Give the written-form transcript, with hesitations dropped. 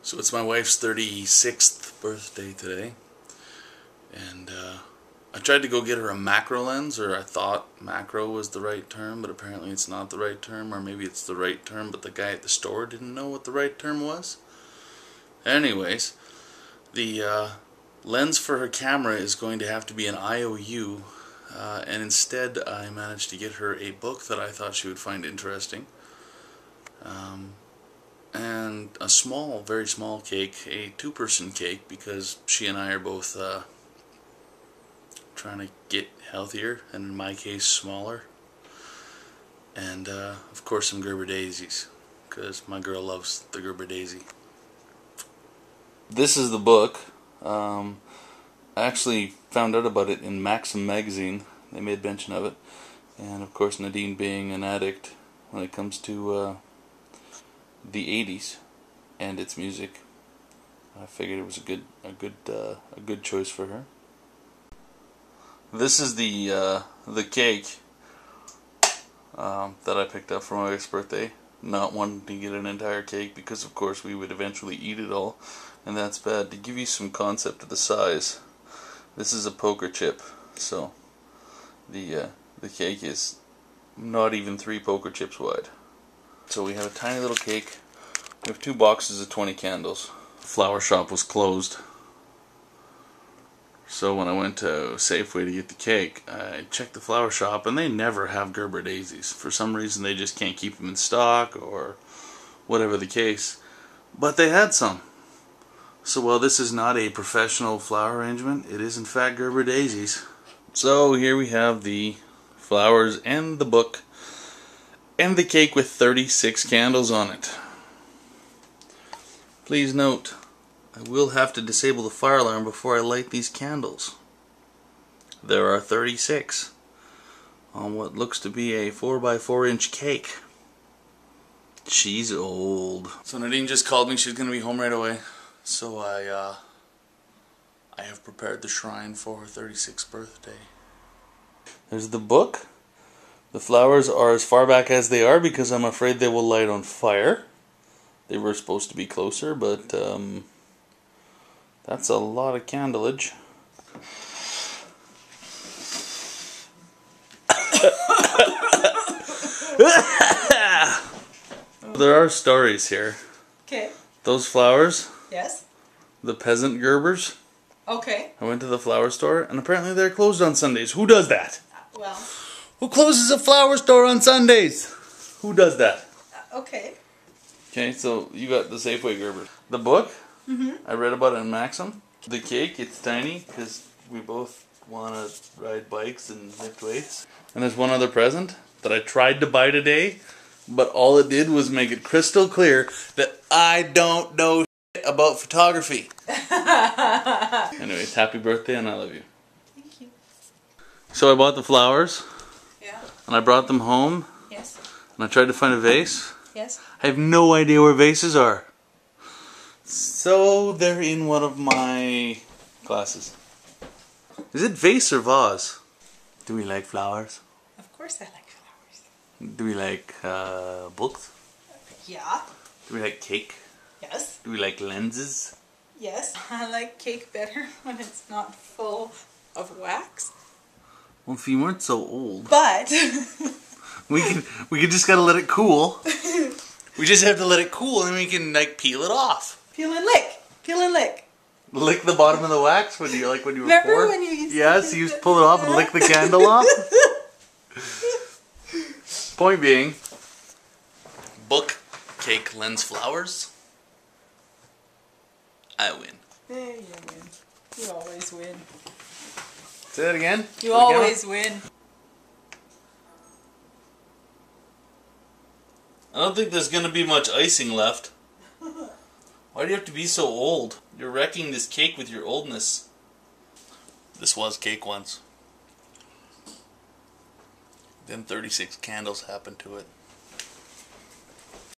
So it's my wife's 36th birthday today, and I tried to go get her a macro lens, or I thought macro was the right term, but apparently it's not the right term, or maybe it's the right term, but the guy at the store didn't know what the right term was. Anyways, the lens for her camera is going to have to be an IOU, and instead I managed to get her a book that I thought she would find interesting. And a small, very small cake, a two-person cake, because she and I are both trying to get healthier, and in my case smaller. And of course some Gerber daisies, because my girl loves the Gerber daisy. This is the book. I actually found out about it in Maxim magazine. They made mention of it, and of course Nadine being an addict when it comes to the 80s and its music, I figured it was a good choice for her. This is the cake that I picked up for my wife's birthday. Not wanting to get an entire cake because of course we would eventually eat it all, and that's bad. To give you some concept of the size, this is a poker chip, so the cake is not even 3 poker chips wide. So we have a tiny little cake. We have 2 boxes of 20 candles. The flower shop was closed, so when I went to Safeway to get the cake, I checked the flower shop and they never have Gerber daisies. For some reason they just can't keep them in stock or whatever the case. But they had some. So while this is not a professional flower arrangement, it is in fact Gerber daisies. So here we have the flowers and the book and the cake with 36 candles on it. Please note, I will have to disable the fire alarm before I light these candles. There are 36 on what looks to be a 4x4 inch cake. She's old. So Nadine just called me. She's going to be home right away. So I have prepared the shrine for her 36th birthday. There's the book. The flowers are as far back as they are because I'm afraid they will light on fire. They were supposed to be closer, but that's a lot of candleage. There are stories here. Okay. Those flowers. Yes. The peasant Gerbers. Okay. I went to the flower store, and apparently they're closed on Sundays. Who does that? Well. Who closes a flower store on Sundays? Who does that? Okay. Okay, so you got the Safeway Gerber. The book, I read about it in Maxim. The cake, it's tiny because we both want to ride bikes and lift weights. And there's one other present that I tried to buy today, but all it did was make it crystal clear that I don't know shit about photography. Anyways, happy birthday and I love you. Thank you. So I bought the flowers. Yeah. And I brought them home. Yes. And I tried to find a vase. Yes. I have no idea where vases are. So they're in one of my classes. Is it vase or vase? Do we like flowers? Of course I like flowers. Do we like books? Yeah. Do we like cake? Yes. Do we like lenses? Yes. I like cake better when it's not full of wax. Well, if you weren't so old. But we could just gotta let it cool. We just have to let it cool and we can like peel it off. peel and lick. Peel and lick. Lick the bottom of the wax when you were Remember 4? when you used Yes, you used to pull it off and lick the candle off. Point being, book, cake, lens, flowers. I win. There you win. You always win. Say that again. You always win. I don't think there's gonna be much icing left. Why do you have to be so old? You're wrecking this cake with your oldness. This was cake once. Then 36 candles happened to it.